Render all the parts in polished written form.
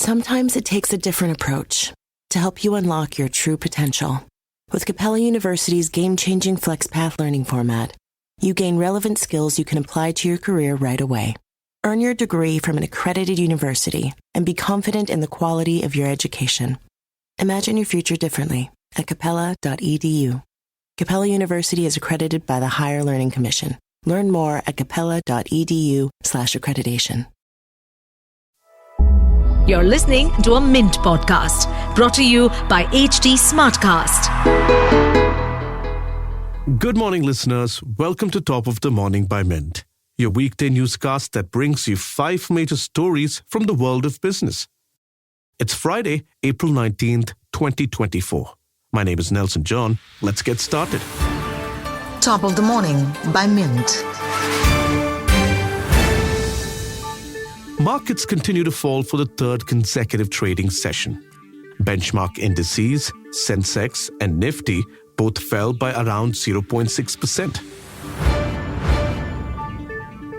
Sometimes it takes a different approach to help you unlock your true potential. With Capella University's game-changing FlexPath learning format, you gain relevant skills you can apply to your career right away. Earn your degree from an accredited university and be confident in the quality of your education. Imagine your future differently at capella.edu. Capella University is accredited by the Higher Learning Commission. Learn more at capella.edu/accreditation. You're listening to a Mint podcast brought to you by HT Smartcast. Good morning, listeners. Welcome to Top of the Morning by Mint, your weekday newscast that brings you 5 major stories from the world of business. It's Friday, April 19th, 2024. My name is Nelson John. Let's get started. Top of the Morning by Mint. Markets continue to fall for the third consecutive trading session. Benchmark indices, Sensex and Nifty both fell by around 0.6%.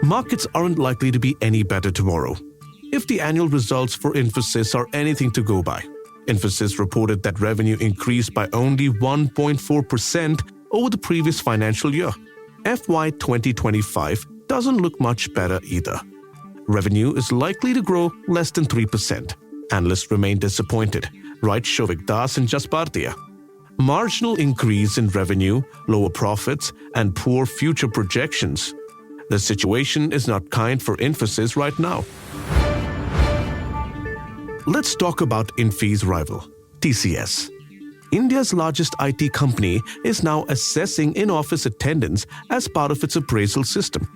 Markets aren't likely to be any better tomorrow if the annual results for Infosys are anything to go by. Infosys reported that revenue increased by only 1.4% over the previous financial year. FY 2025 doesn't look much better either. Revenue is likely to grow less than 3%. Analysts remain disappointed, writes Shouvik and Bardia. Marginal increase in revenue, lower profits, and poor future projections. The situation is not kind for Infosys right now. Let's talk about Infy's rival, TCS. India's largest IT company is now assessing in-office attendance as part of its appraisal system.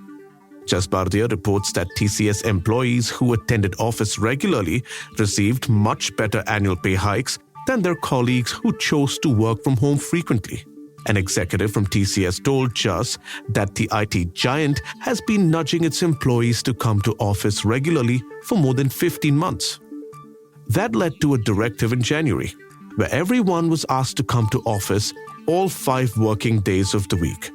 Bardia reports that TCS employees who attended office regularly received much better annual pay hikes than their colleagues who chose to work from home frequently. An executive from TCS told Jas that the IT giant has been nudging its employees to come to office regularly for more than 15 months. That led to a directive in January, where everyone was asked to come to office all 5 working days of the week.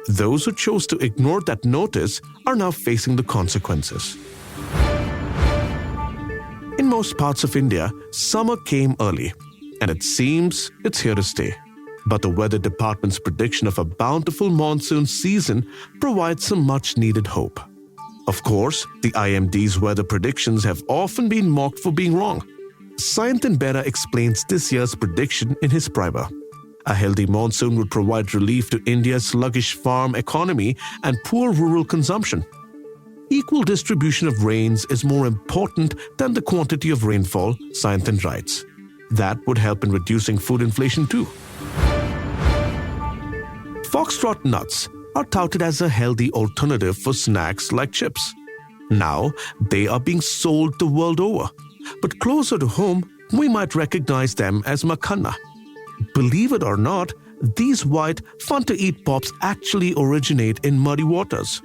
Those who chose to ignore that notice are now facing the consequences. In most parts of India, summer came early, and it seems it's here to stay. But the weather department's prediction of a bountiful monsoon season provides some much-needed hope. Of course, the IMD's weather predictions have often been mocked for being wrong. Sayantan Bera explains this year's prediction in his primer. A healthy monsoon would provide relief to India's sluggish farm economy and poor rural consumption. Equal distribution of rains is more important than the quantity of rainfall, Sayantan writes. That would help in reducing food inflation too. Foxtrot nuts are touted as a healthy alternative for snacks like chips. Now, they are being sold the world over. But closer to home, we might recognize them as makhanna. Believe it or not, these white, fun-to-eat pops actually originate in muddy waters.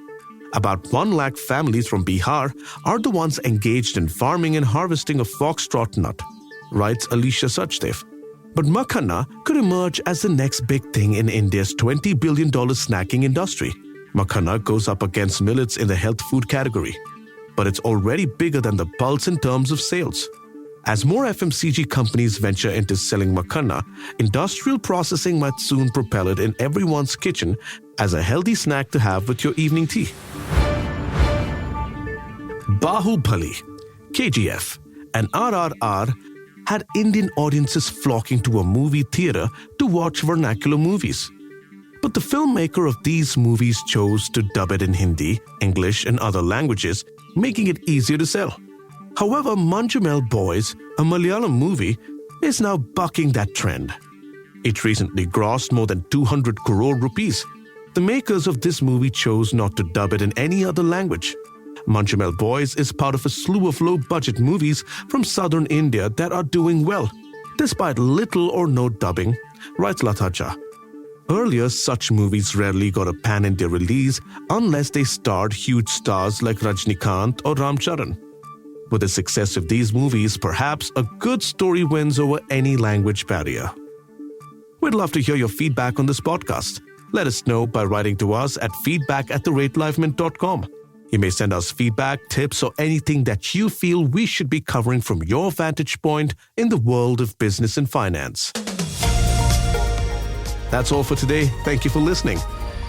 About 1 lakh families from Bihar are the ones engaged in farming and harvesting of foxtrot nut, writes Alicia Sachdev. But makhanna could emerge as the next big thing in India's $20 billion snacking industry. Makhanna goes up against millets in the health food category, but it's already bigger than the pulse in terms of sales. As more FMCG companies venture into selling makhanna, industrial processing might soon propel it in everyone's kitchen as a healthy snack to have with your evening tea. Bahubali, KGF, and RRR had Indian audiences flocking to a movie theater to watch vernacular movies. But the filmmaker of these movies chose to dub it in Hindi, English, and other languages, making it easier to sell. However, Marginal Boys, a Malayalam movie, is now bucking that trend. It recently grossed more than 200 crore rupees. The makers of this movie chose not to dub it in any other language. Marginal Boys is part of a slew of low-budget movies from southern India that are doing well, despite little or no dubbing, writes Lataja. Earlier, such movies rarely got a pan-India release unless they starred huge stars like Rajnikant or Ramcharan. With the success of these movies, perhaps a good story wins over any language barrier. We'd love to hear your feedback on this podcast. Let us know by writing to us at feedback@therateliveMint.com. You may send us feedback, tips, or anything that you feel we should be covering from your vantage point in the world of business and finance. That's all for today. Thank you for listening.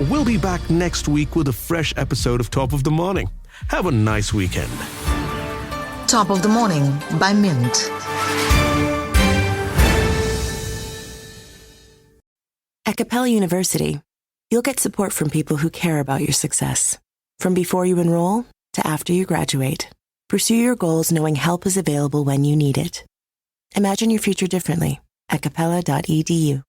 We'll be back next week with a fresh episode of Top of the Morning. Have a nice weekend. Top of the Morning by Mint. At Capella University, you'll get support from people who care about your success. From before you enroll to after you graduate, pursue your goals knowing help is available when you need it. Imagine your future differently at capella.edu.